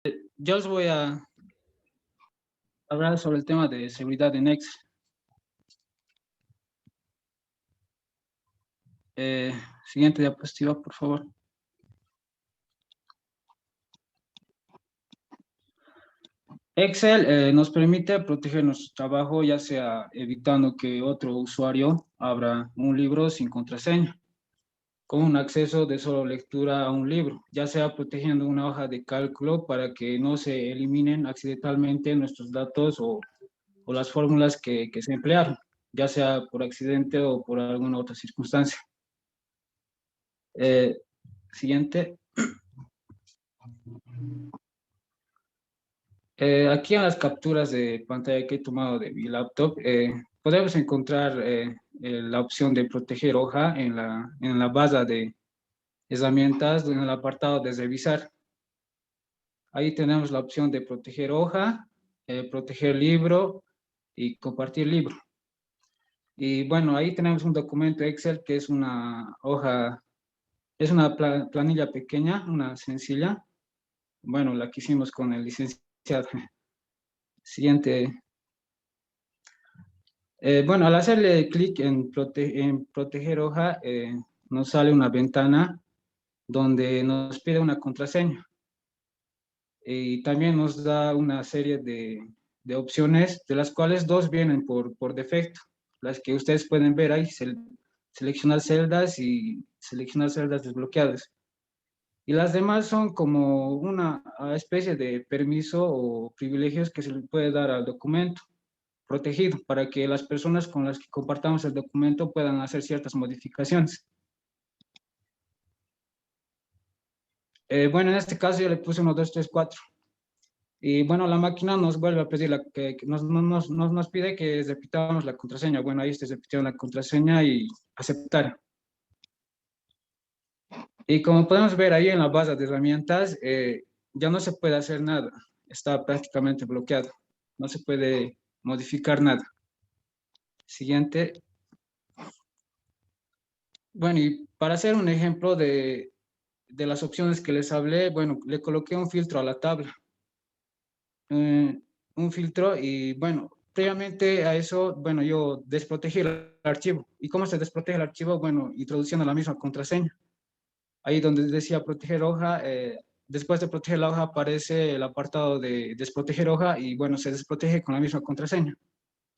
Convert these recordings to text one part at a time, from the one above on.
Yo os voy a hablar sobre el tema de seguridad en Excel. Eh, Siguiente diapositiva, por favor. Excel nos permite proteger nuestro trabajo, ya sea evitando que otro usuario abra un libro sin contraseña, con un acceso de solo lectura a un libro, ya sea protegiendo una hoja de cálculo para que no se eliminen accidentalmente nuestros datos o las fórmulas que se emplearon, ya sea por accidente o por alguna otra circunstancia. Eh, Siguiente. Aquí en las capturas de pantalla que he tomado de mi laptop, podemos encontrar la opción de proteger hoja en la barra de herramientas, en el apartado de revisar. Ahí tenemos la opción de proteger hoja, proteger libro y compartir libro. Y bueno, ahí tenemos un documento Excel que es una hoja, es una planilla pequeña, una sencilla. Bueno, la que hicimos con el licenciado. Siguiente. Bueno, al hacerle clic en proteger hoja, nos sale una ventana donde nos pide una contraseña y también nos da una serie de opciones, de las cuales dos vienen por defecto, las que ustedes pueden ver ahí, seleccionar celdas y seleccionar celdas desbloqueadas. Y las demás son como una especie de permiso o privilegios que se le puede dar al documento protegido para que las personas con las que compartamos el documento puedan hacer ciertas modificaciones. Bueno, en este caso yo le puse 1, 2, 3, 4. Y bueno, la máquina nos vuelve a pedir, que nos pide que repitamos la contraseña. Bueno, ahí se repitió la contraseña y aceptar. Y como podemos ver ahí en la base de herramientas, ya no se puede hacer nada. Está prácticamente bloqueado. No se puede modificar nada. Siguiente. Bueno, y para hacer un ejemplo de las opciones que les hablé, bueno, le coloqué un filtro a la tabla. Un filtro y bueno, previamente a eso, bueno, yo desprotegí el archivo. ¿Y cómo se desprotege el archivo? Bueno, introduciendo la misma contraseña. Ahí donde decía proteger hoja, después de proteger la hoja aparece el apartado de desproteger hoja y bueno, se desprotege con la misma contraseña,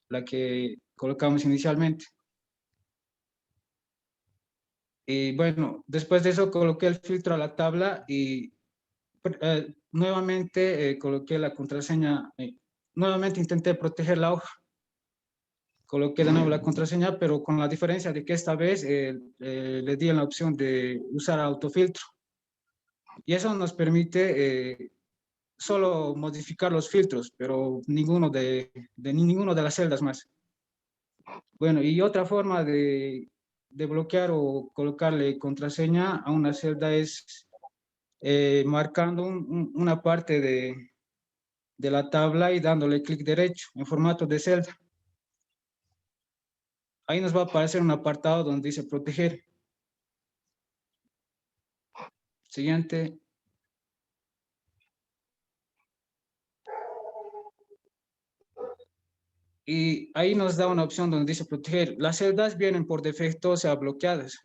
la que colocamos inicialmente. Y bueno, después de eso coloqué el filtro a la tabla y nuevamente coloqué la contraseña, nuevamente intenté proteger la hoja, coloqué de nuevo la contraseña, pero con la diferencia de que esta vez le di en la opción de usar autofiltro. Y eso nos permite solo modificar los filtros, pero ninguno de las celdas más. Bueno, y otra forma de bloquear o colocarle contraseña a una celda es marcando una parte de la tabla y dándole clic derecho en formato de celda. Ahí nos va a aparecer un apartado donde dice proteger. Siguiente. Y ahí nos da una opción donde dice proteger. Las celdas vienen por defecto, o sea, bloqueadas.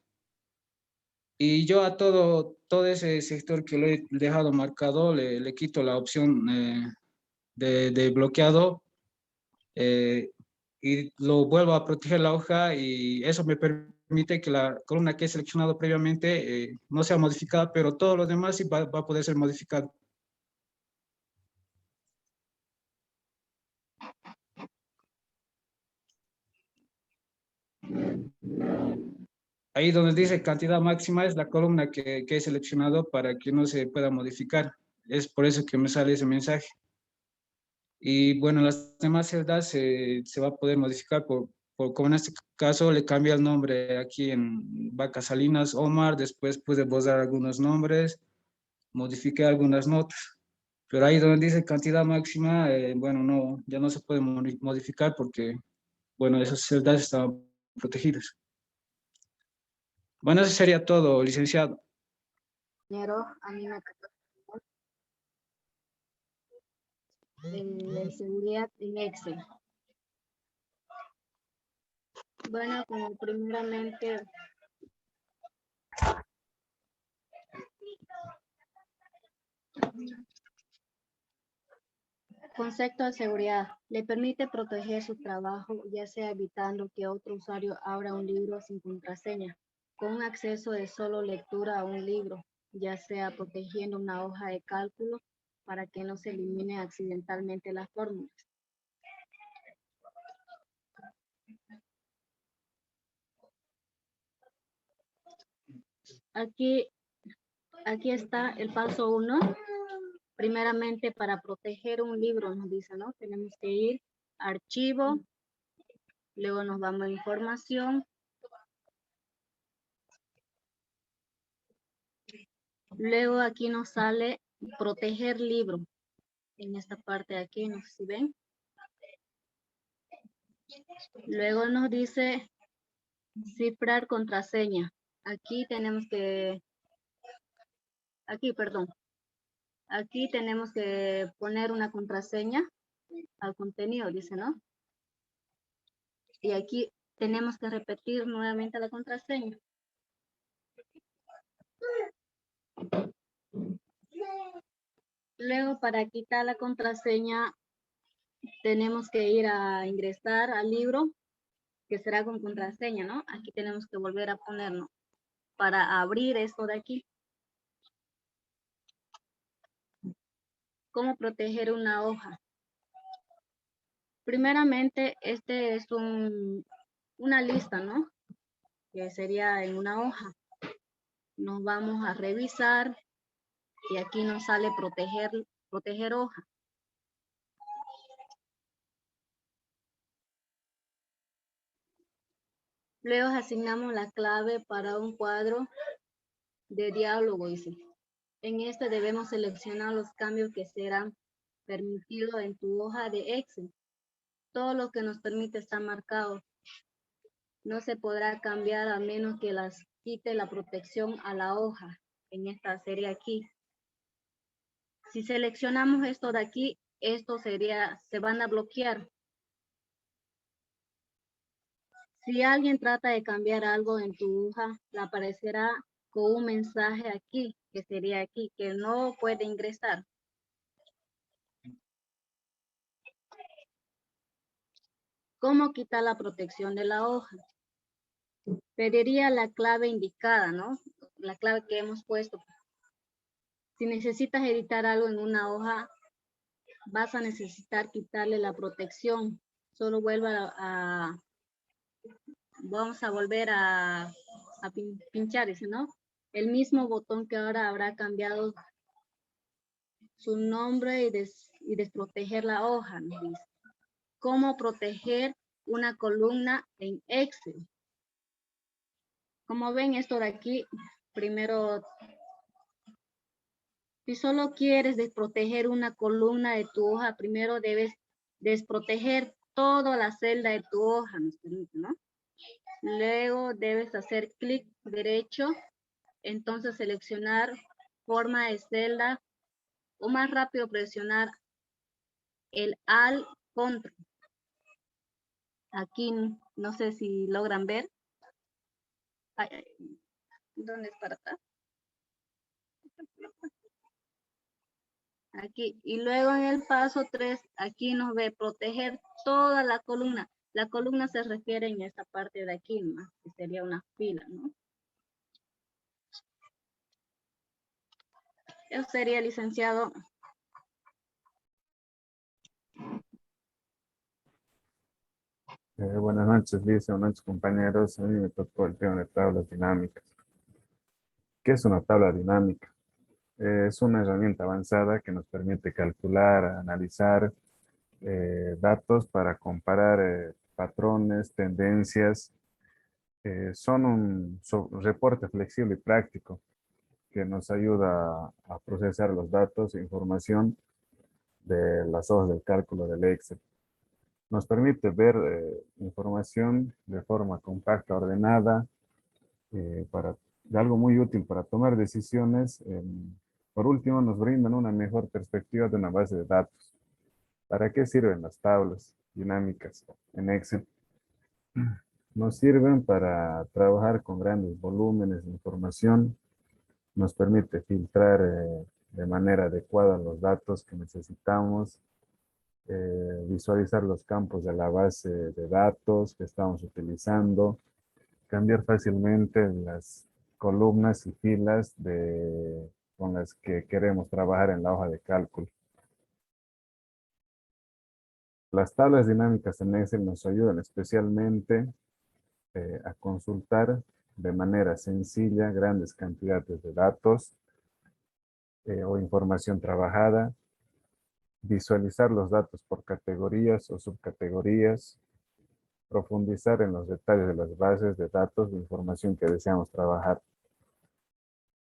Y yo a todo ese sector que lo he dejado marcado, le quito la opción de bloqueado y lo vuelvo a proteger la hoja y eso me permite que la columna que he seleccionado previamente no sea modificada, pero todo lo demás sí va a poder ser modificado. Ahí donde dice cantidad máxima es la columna que he seleccionado para que no se pueda modificar. Es por eso que me sale ese mensaje. Y bueno, las demás celdas se va a poder modificar como en este caso le cambia el nombre aquí en Vaca Salinas Omar, después pude borrar algunos nombres, modifiqué algunas notas. Pero ahí donde dice cantidad máxima, bueno, no, ya no se puede modificar porque, bueno, esas celdas estaban protegidas. Bueno, eso sería todo, licenciado. Compañero, a mí me de seguridad en Excel. Bueno, como primeramente concepto de seguridad le permite proteger su trabajo, ya sea evitando que otro usuario abra un libro sin contraseña, con un acceso de solo lectura a un libro, ya sea protegiendo una hoja de cálculo para que no se elimine accidentalmente las fórmulas. Aquí está el paso 1. Primeramente, para proteger un libro, nos dice, ¿no? Tenemos que ir a archivo, luego nos vamos a información, luego aquí nos sale proteger libro. En esta parte de aquí, no sé si ven. Luego nos dice cifrar contraseña. Aquí tenemos que, aquí tenemos que poner una contraseña al contenido, dice, ¿no? Y aquí tenemos que repetir nuevamente la contraseña. Luego, para quitar la contraseña, tenemos que ir a ingresar al libro, que será con contraseña, ¿no? Aquí tenemos que volver a ponernos para abrir esto de aquí. ¿Cómo proteger una hoja? Primeramente, este es una lista, ¿no? Que sería en una hoja. Nos vamos a revisar y aquí nos sale proteger hoja. Luego asignamos la clave para un cuadro de diálogo, dice. En este debemos seleccionar los cambios que serán permitidos en tu hoja de Excel. Todo lo que nos permite está marcado. No se podrá cambiar a menos que las quite la protección a la hoja. En esta serie aquí. Si seleccionamos esto de aquí, se van a bloquear. Si alguien trata de cambiar algo en tu hoja, le aparecerá con un mensaje aquí, que sería aquí, que no puede ingresar. ¿Cómo quitar la protección de la hoja? Pediría la clave indicada, ¿no? La clave que hemos puesto. Si necesitas editar algo en una hoja, vas a necesitar quitarle la protección. Solo vamos a volver a pinchar ese, ¿no? El mismo botón que ahora habrá cambiado su nombre y desproteger la hoja, nos dice. ¿Cómo proteger una columna en Excel? Como ven esto de aquí, primero, si solo quieres desproteger una columna de tu hoja, primero debes desproteger toda la celda de tu hoja, ¿no? Luego debes hacer clic derecho, entonces seleccionar forma de celda o más rápido presionar el Alt Control. Aquí no sé si logran ver. Ay, ay, ¿dónde es para atrás? Aquí. Y luego en el paso 3, aquí nos ve proteger toda la columna. La columna se refiere en esta parte de aquí, ¿no? Que sería una fila, ¿no? Eso sería, licenciado. Buenas noches, Licia. Buenas noches, compañeros. A mí me tocó el tema de tablas dinámicas. ¿Qué es una tabla dinámica? Es una herramienta avanzada que nos permite calcular, analizar datos para comparar patrones, tendencias. Son un reporte flexible y práctico que nos ayuda a procesar los datos e información de las hojas del cálculo del Excel. Nos permite ver información de forma compacta, ordenada, de algo muy útil para tomar decisiones. Por último, nos brindan una mejor perspectiva de una base de datos. ¿Para qué sirven las tablas dinámicas en Excel? Nos sirven para trabajar con grandes volúmenes de información. Nos permite filtrar de manera adecuada los datos que necesitamos, visualizar los campos de la base de datos que estamos utilizando, cambiar fácilmente las columnas y filas con las que queremos trabajar en la hoja de cálculo. Las tablas dinámicas en Excel nos ayudan especialmente a consultar de manera sencilla grandes cantidades de datos o información trabajada, visualizar los datos por categorías o subcategorías, profundizar en los detalles de las bases de datos de información que deseamos trabajar,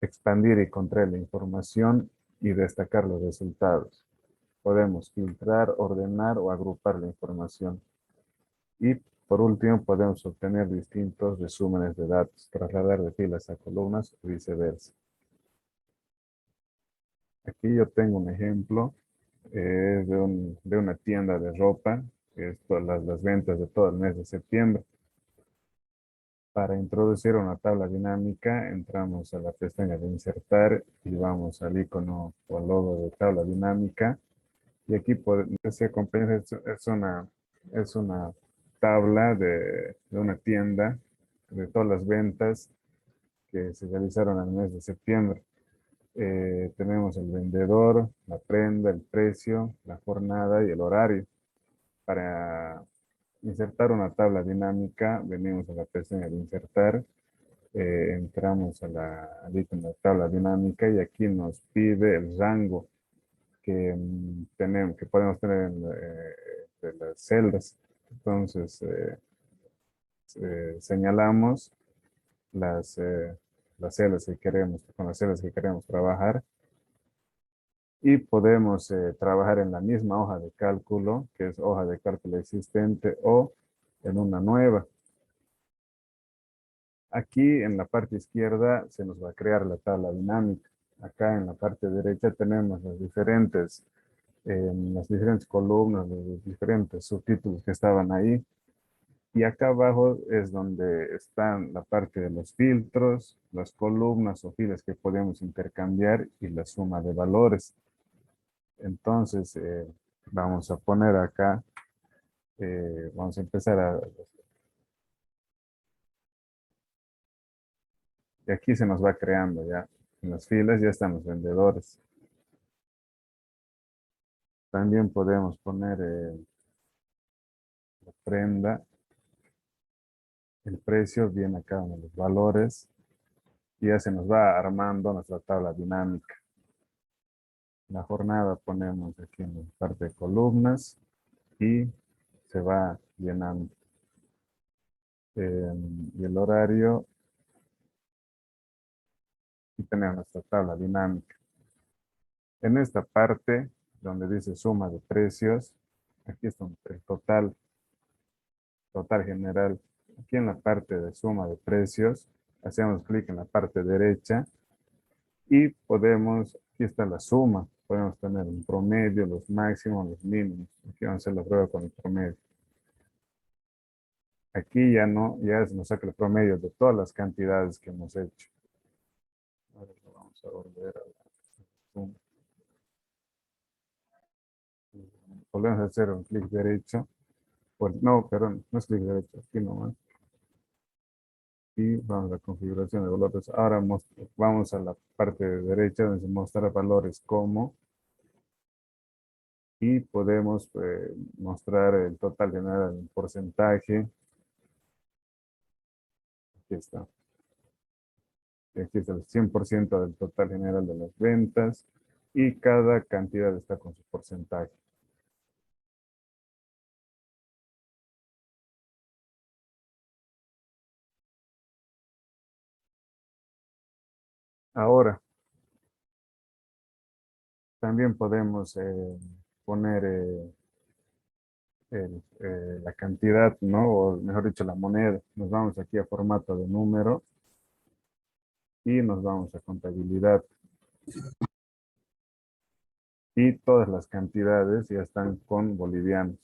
expandir y contraer la información y destacar los resultados. Podemos filtrar, ordenar o agrupar la información. Y por último, podemos obtener distintos resúmenes de datos, trasladar de filas a columnas o viceversa. Aquí yo tengo un ejemplo de una tienda de ropa, que es las ventas de todo el mes de septiembre. Para introducir una tabla dinámica, entramos a la pestaña de insertar y vamos al icono o logo de tabla dinámica. Y aquí, compañeros, es una tabla de una tienda de todas las ventas que se realizaron al mes de septiembre. Tenemos el vendedor, la prenda, el precio, la jornada y el horario. Para insertar una tabla dinámica, venimos a la pestaña de insertar, entramos al icono de tabla dinámica y aquí nos pide el rango que podemos tener de las celdas. Entonces, señalamos las celdas que queremos, con las celdas que queremos trabajar y podemos trabajar en la misma hoja de cálculo, que es hoja de cálculo existente o en una nueva. Aquí en la parte izquierda se nos va a crear la tabla dinámica. Acá en la parte derecha tenemos las diferentes columnas, los diferentes subtítulos que estaban ahí. Y acá abajo es donde están la parte de los filtros, las columnas o filas que podemos intercambiar y la suma de valores. Entonces, vamos a poner acá, vamos a empezar y aquí se nos va creando ya. En las filas ya están los vendedores. También podemos poner la prenda. El precio viene acá en los valores. Y ya se nos va armando nuestra tabla dinámica. La jornada ponemos aquí en la parte de columnas y se va llenando. Y el horario, y tenemos nuestra tabla dinámica. En esta parte, donde dice suma de precios, aquí está el total general. Aquí en la parte de suma de precios, hacemos clic en la parte derecha y aquí está la suma. Podemos tener un promedio, los máximos, los mínimos. Aquí vamos a hacer la prueba con el promedio. Aquí ya nos saca el promedio de todas las cantidades que hemos hecho. Ahora lo vamos a volver a la suma. Volvemos a hacer un clic derecho. No, perdón, no es clic derecho, aquí nomás. Y vamos a la configuración de valores. Ahora vamos a la parte derecha donde se muestra valores como. Y podemos mostrar el total general en porcentaje. Aquí está. Y aquí está el 100% del total general de las ventas. Y cada cantidad está con su porcentaje. Ahora, también podemos poner la cantidad, ¿no? O mejor dicho, la moneda. Nos vamos aquí a formato de número y nos vamos a contabilidad. y todas las cantidades ya están con bolivianos.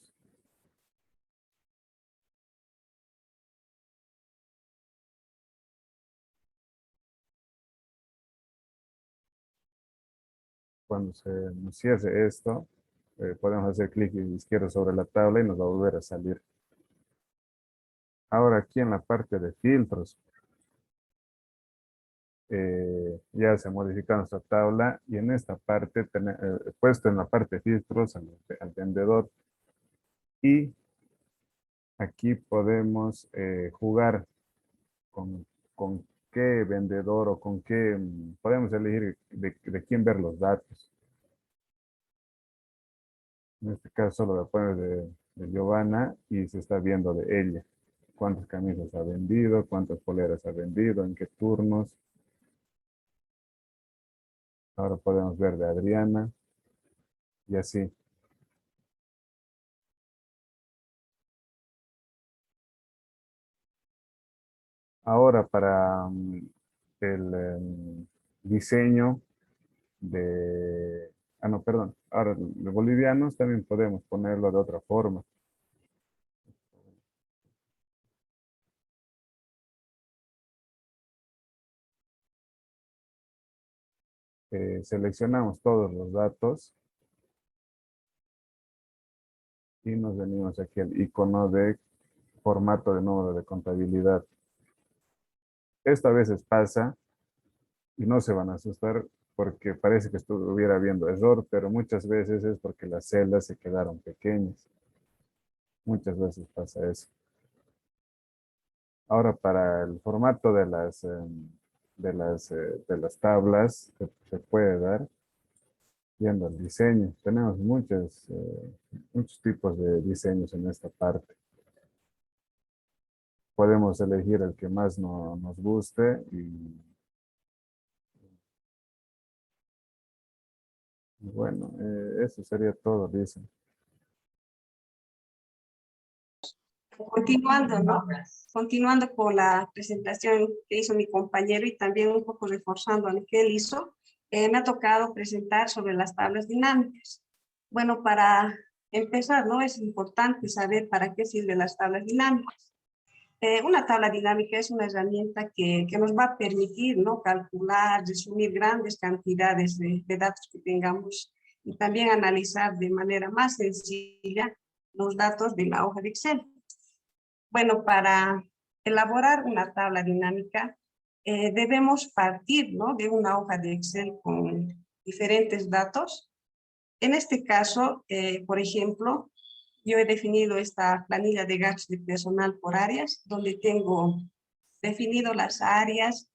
Cuando se nos cierre esto, podemos hacer clic izquierdo sobre la tabla y nos va a volver a salir. Ahora aquí en la parte de filtros, ya se modificó nuestra tabla y en esta parte, puesto en la parte de filtros al vendedor, y aquí podemos jugar con qué vendedor o con qué, podemos elegir de quién ver los datos. En este caso solo voy a poner de Giovanna y se está viendo de ella. Cuántas camisas ha vendido, cuántas poleras ha vendido, en qué turnos. Ahora podemos ver de Adriana y así. Ahora para el diseño de... Ah, no, perdón. Ahora de bolivianos también podemos ponerlo de otra forma. Seleccionamos todos los datos y nos venimos aquí al icono de formato de número de contabilidad. Esto a veces pasa y no se van a asustar porque parece que estuviera habiendo error, pero muchas veces es porque las celdas se quedaron pequeñas. Muchas veces pasa eso. Ahora para el formato de las tablas se puede dar viendo el diseño. Tenemos muchos tipos de diseños en esta parte. Podemos elegir el que más nos guste y bueno, eso sería todo, dicen. Continuando, ¿no? Continuando con la presentación que hizo mi compañero y también un poco reforzando lo que él hizo, me ha tocado presentar sobre las tablas dinámicas. Bueno, para empezar, ¿no? Es importante saber para qué sirven las tablas dinámicas. Una tabla dinámica es una herramienta que nos va a permitir, ¿no? Calcular, resumir grandes cantidades de datos que tengamos y también analizar de manera más sencilla los datos de la hoja de Excel. Bueno, para elaborar una tabla dinámica debemos partir, ¿no? De una hoja de Excel con diferentes datos. En este caso, por ejemplo, yo he definido esta planilla de gastos de personal por áreas, donde tengo definido las áreas,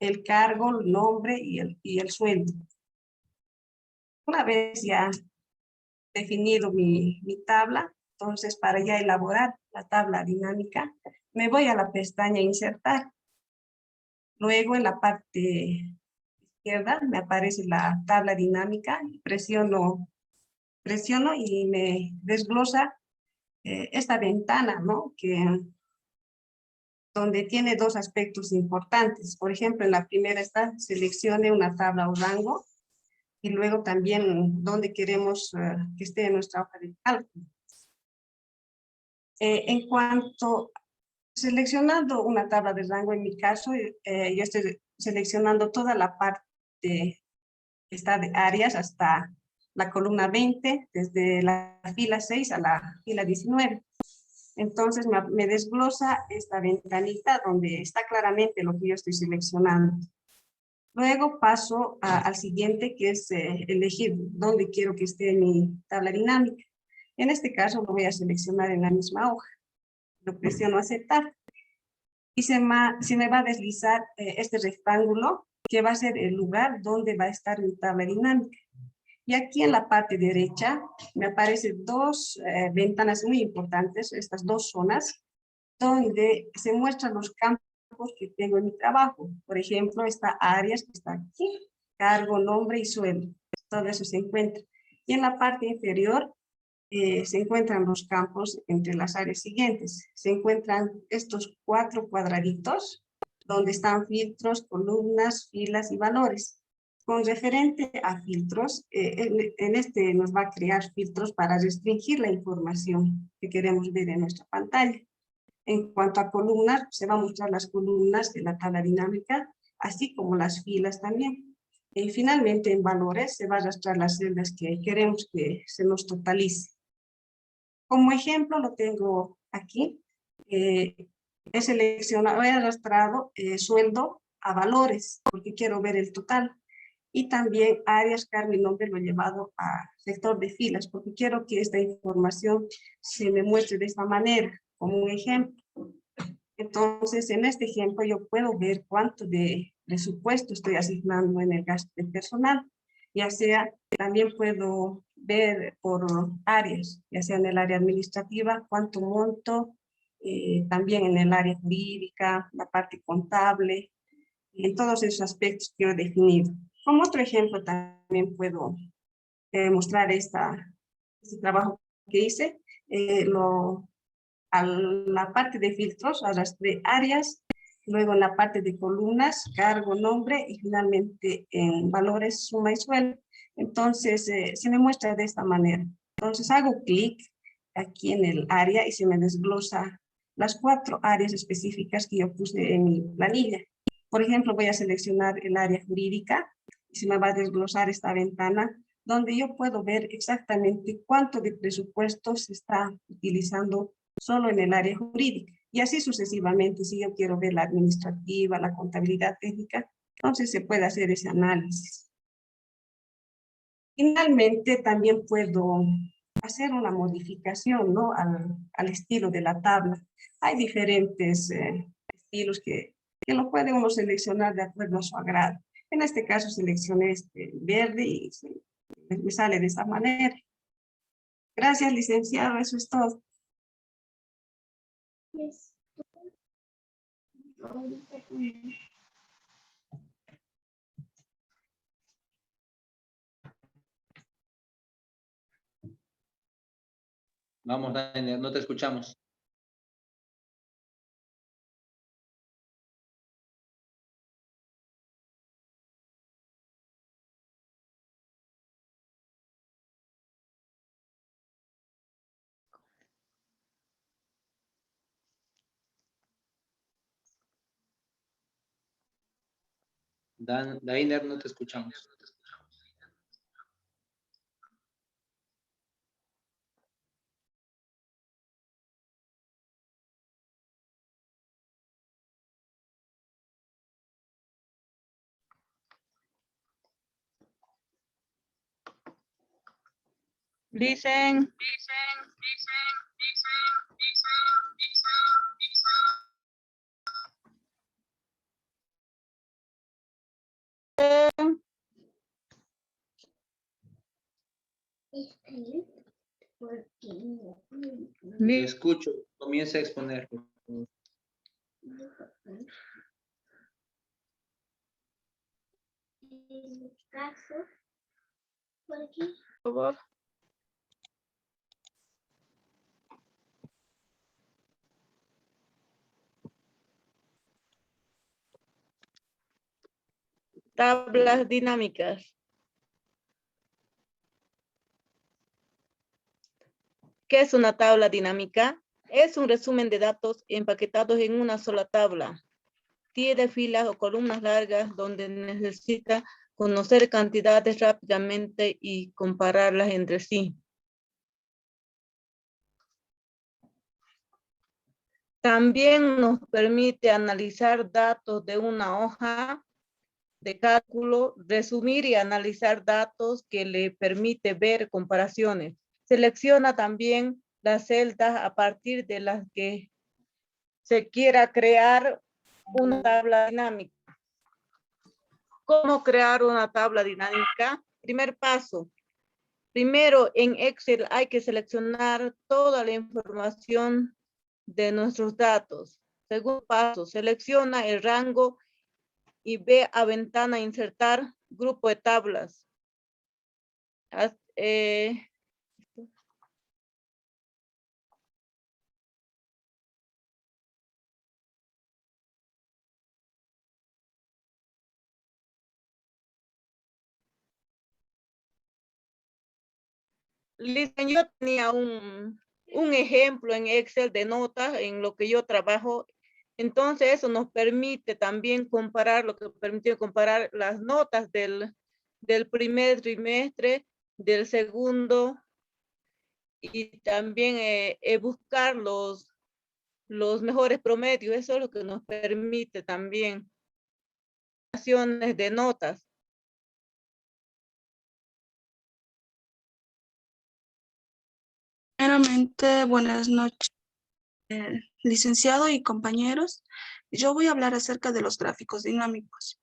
el cargo, el nombre y el sueldo. Una vez ya definido mi tabla, entonces para ya elaborar la tabla dinámica, me voy a la pestaña Insertar. Luego en la parte izquierda me aparece la tabla dinámica, presiono y me desglosa esta ventana, ¿no? Donde tiene dos aspectos importantes. Por ejemplo, en la primera está seleccione una tabla o rango y luego también donde queremos que esté nuestra hoja de cálculo. En cuanto seleccionando una tabla de rango, en mi caso, yo estoy seleccionando toda la parte que está de áreas hasta la columna 20, desde la fila 6 a la fila 19. Entonces me desglosa esta ventanita donde está claramente lo que yo estoy seleccionando. Luego paso al siguiente, que es elegir dónde quiero que esté mi tabla dinámica. En este caso lo voy a seleccionar en la misma hoja. Lo presiono aceptar. Y se me va a deslizar este rectángulo que va a ser el lugar donde va a estar mi tabla dinámica. Y aquí en la parte derecha me aparecen dos ventanas muy importantes, estas dos zonas, donde se muestran los campos que tengo en mi trabajo. Por ejemplo, esta áreas que está aquí, cargo, nombre y sueldo. Todo eso se encuentra. Y en la parte inferior se encuentran los campos entre las áreas siguientes. Se encuentran estos 4 cuadraditos donde están filtros, columnas, filas y valores. Con referente a filtros, en este nos va a crear filtros para restringir la información que queremos ver en nuestra pantalla. En cuanto a columnas, se va a mostrar las columnas de la tabla dinámica, así como las filas también. Y finalmente, en valores, se va a arrastrar las celdas que queremos que se nos totalice. Como ejemplo, lo tengo aquí. He seleccionado, he arrastrado sueldo a valores, porque quiero ver el total. Y también áreas, mi nombre lo he llevado a sector de filas, porque quiero que esta información se me muestre de esta manera, como un ejemplo. Entonces, en este ejemplo yo puedo ver cuánto de presupuesto estoy asignando en el gasto de personal. Ya sea, también puedo ver por áreas, ya sea en el área administrativa, cuánto monto, también en el área jurídica, la parte contable, en todos esos aspectos que he definido. Como otro ejemplo también puedo mostrar este trabajo que hice. A la parte de filtros arrastré áreas, luego en la parte de columnas, cargo, nombre y finalmente en valores, suma y sueldo. Entonces se me muestra de esta manera. Entonces hago clic aquí en el área y se me desglosa las 4 áreas específicas que yo puse en mi planilla. Por ejemplo, voy a seleccionar el área jurídica y se me va a desglosar esta ventana donde yo puedo ver exactamente cuánto de presupuesto se está utilizando solo en el área jurídica. Y así sucesivamente, si yo quiero ver la administrativa, la contabilidad técnica, entonces se puede hacer ese análisis. Finalmente, también puedo hacer una modificación, ¿no? al estilo de la tabla. Hay diferentes estilos que lo puede uno seleccionar de acuerdo a su agrado. En este caso seleccioné este verde y me sale de esa manera. Gracias, licenciado, eso es todo. Yes. Vamos, Daniel, no te escuchamos. Dainer, no te escuchamos. Dicen. Te escucho, comienza a exponer. Por favor. Por favor. Tablas dinámicas. ¿Qué es una tabla dinámica? Es un resumen de datos empaquetados en una sola tabla. Tiene filas o columnas largas donde necesita conocer cantidades rápidamente y compararlas entre sí. También nos permite analizar datos de una hoja de cálculo, resumir y analizar datos que le permite ver comparaciones. Selecciona también las celdas a partir de las que se quiera crear una tabla dinámica. ¿Cómo crear una tabla dinámica? Primer paso. Primero, en Excel hay que seleccionar toda la información de nuestros datos. Segundo paso, selecciona el rango y ve a ventana insertar grupo de tablas. Listen, yo tenía un ejemplo en Excel de notas en lo que yo trabajo. Entonces eso nos permite también comparar, lo que permite comparar las notas del primer trimestre, del segundo, y también buscar los mejores promedios. Eso es lo que nos permite también de notas. Primeramente, buenas noches, licenciado y compañeros. Yo voy a hablar acerca de los gráficos dinámicos.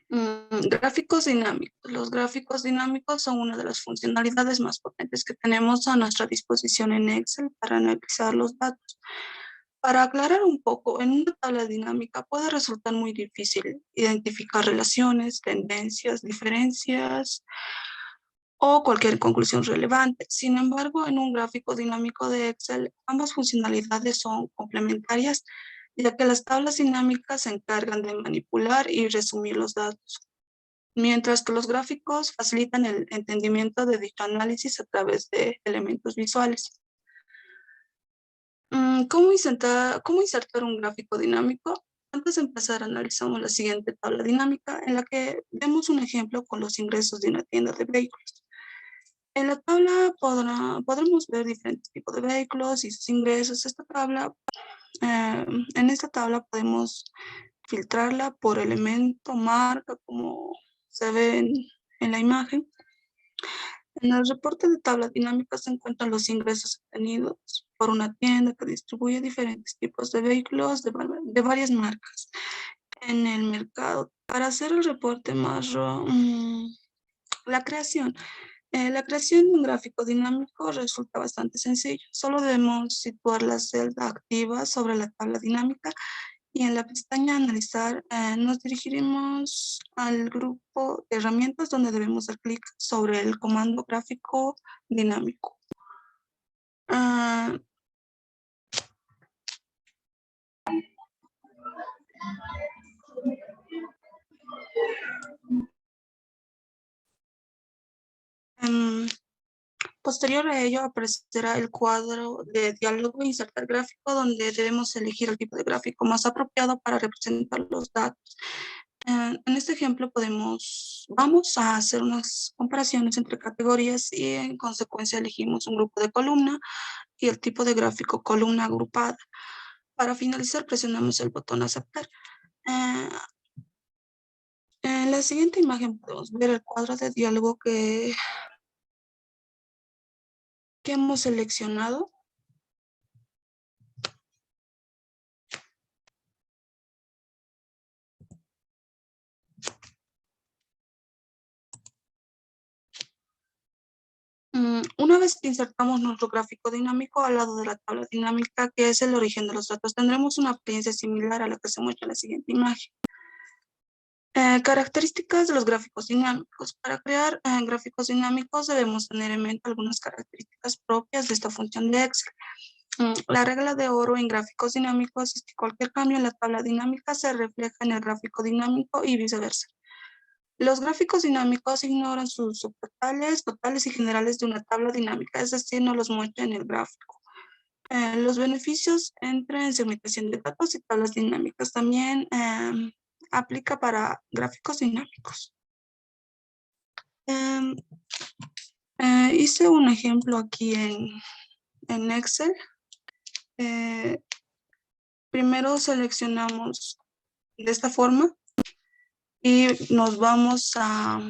Gráficos dinámicos. Los gráficos dinámicos son una de las funcionalidades más potentes que tenemos a nuestra disposición en Excel para analizar los datos. Para aclarar un poco, en una tabla dinámica puede resultar muy difícil identificar relaciones, tendencias, diferencias o cualquier conclusión relevante. Sin embargo, en un gráfico dinámico de Excel, ambas funcionalidades son complementarias, ya que las tablas dinámicas se encargan de manipular y resumir los datos, mientras que los gráficos facilitan el entendimiento de dicho análisis a través de elementos visuales. ¿Cómo insertar un gráfico dinámico? Antes de empezar, analizamos la siguiente tabla dinámica en la que vemos un ejemplo con los ingresos de una tienda de vehículos. En la tabla podremos ver diferentes tipos de vehículos y sus ingresos. En esta tabla podemos filtrarla por elemento, marca, como se ve en la imagen. En el reporte de tabla dinámica se encuentran los ingresos obtenidos por una tienda que distribuye diferentes tipos de vehículos de varias marcas en el mercado. Para hacer el reporte la creación de un gráfico dinámico resulta bastante sencillo. Solo debemos situar la celda activa sobre la tabla dinámica y en la pestaña Analizar nos dirigiremos al grupo de herramientas donde debemos dar clic sobre el comando gráfico dinámico. Posterior a ello aparecerá el cuadro de diálogo Insertar gráfico, donde debemos elegir el tipo de gráfico más apropiado para representar los datos. En este ejemplo vamos a hacer unas comparaciones entre categorías y en consecuencia elegimos un grupo de columna y el tipo de gráfico columna agrupada. Para finalizar presionamos el botón aceptar. En la siguiente imagen podemos ver el cuadro de diálogo que hemos seleccionado. Una vez que insertamos nuestro gráfico dinámico al lado de la tabla dinámica, que es el origen de los datos, tendremos una apariencia similar a la que se muestra en la siguiente imagen. Características de los gráficos dinámicos. Para crear gráficos dinámicos debemos tener en mente algunas características propias de esta función de Excel. La regla de oro en gráficos dinámicos es que cualquier cambio en la tabla dinámica se refleja en el gráfico dinámico y viceversa. Los gráficos dinámicos ignoran sus subtotales, totales y generales de una tabla dinámica, es decir, no los muestra en el gráfico. Los beneficios en segmentación de datos y tablas dinámicas también aplica para gráficos dinámicos. Hice un ejemplo aquí en Excel. Primero seleccionamos de esta forma y nos vamos a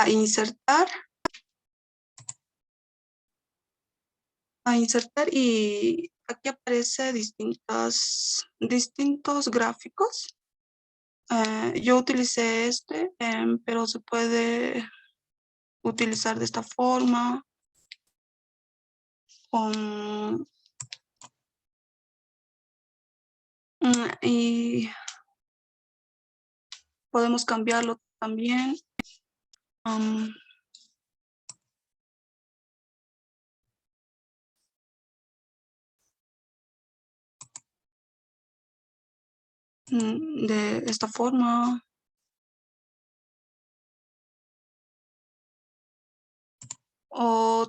insertar. Y aquí aparece distintos gráficos. Yo utilicé pero se puede utilizar de esta forma y podemos cambiarlo también. De esta forma O,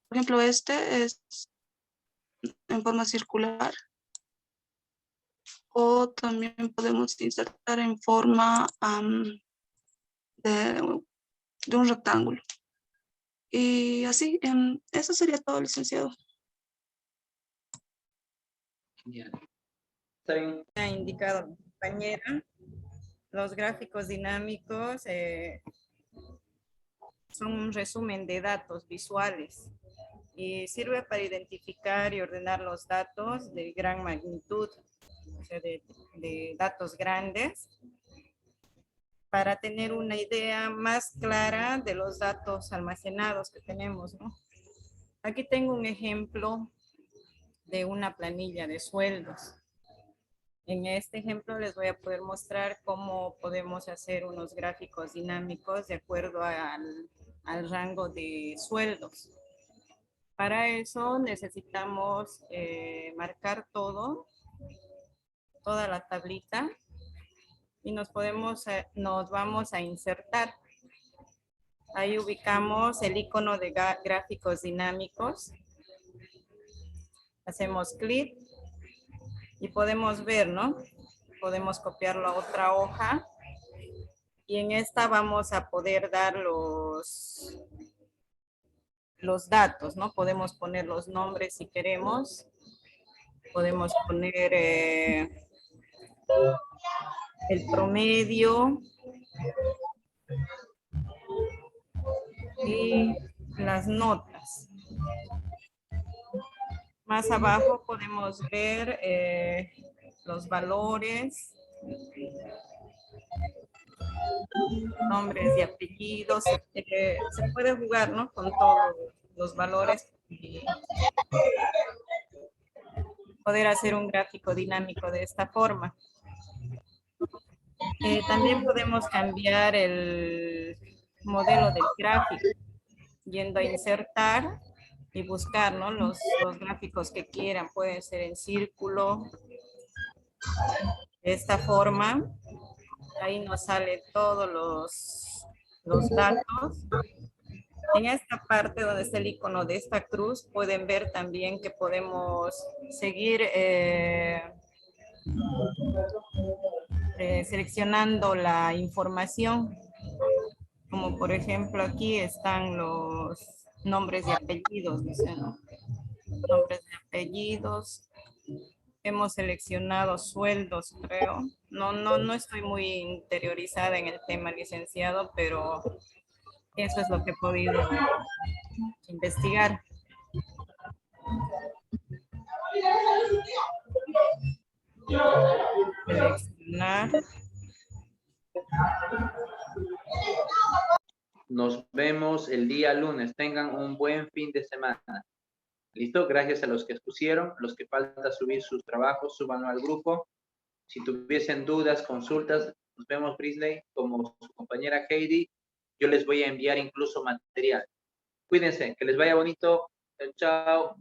por ejemplo, este es en forma circular. O también podemos insertar en forma de un rectángulo. Y así, eso sería todo, licenciado. Genial. Está bien. Ha indicado mi compañera, los gráficos dinámicos son un resumen de datos visuales y sirve para identificar y ordenar los datos de gran magnitud, o sea, de datos grandes, para tener una idea más clara de los datos almacenados que tenemos, ¿no? Aquí tengo un ejemplo de una planilla de sueldos. En este ejemplo les voy a poder mostrar cómo podemos hacer unos gráficos dinámicos de acuerdo al rango de sueldos. Para eso necesitamos marcar toda la tablita y nos vamos a insertar. Ahí ubicamos el icono de gráficos dinámicos. Hacemos clic y podemos ver, ¿no? Podemos copiarlo a otra hoja y en esta vamos a poder dar los datos, ¿no? Podemos poner los nombres si queremos. Podemos poner el promedio y las notas. Más abajo podemos ver los valores, nombres y apellidos. Se puede jugar, ¿no? Con todos los valores y poder hacer un gráfico dinámico de esta forma. También podemos cambiar el modelo del gráfico, yendo a insertar y buscar, ¿no? los gráficos que quieran. Pueden ser en círculo, de esta forma. Ahí nos sale todos los datos. En esta parte donde está el icono de esta cruz, pueden ver también que podemos seguir seleccionando la información. Como por ejemplo aquí están los nombres y apellidos, ¿no? Nombres y apellidos. Hemos seleccionado sueldos, creo. No estoy muy interiorizada en el tema, licenciado, pero eso es lo que he podido investigar. Seleccionar. Nos vemos el día lunes. Tengan un buen fin de semana. ¿Listo? Gracias a los que expusieron. Los que falta subir sus trabajos, súbanlo al grupo. Si tuviesen dudas, consultas, nos vemos, Brisley, como su compañera Heidi. Yo les voy a enviar incluso material. Cuídense, que les vaya bonito. Chao.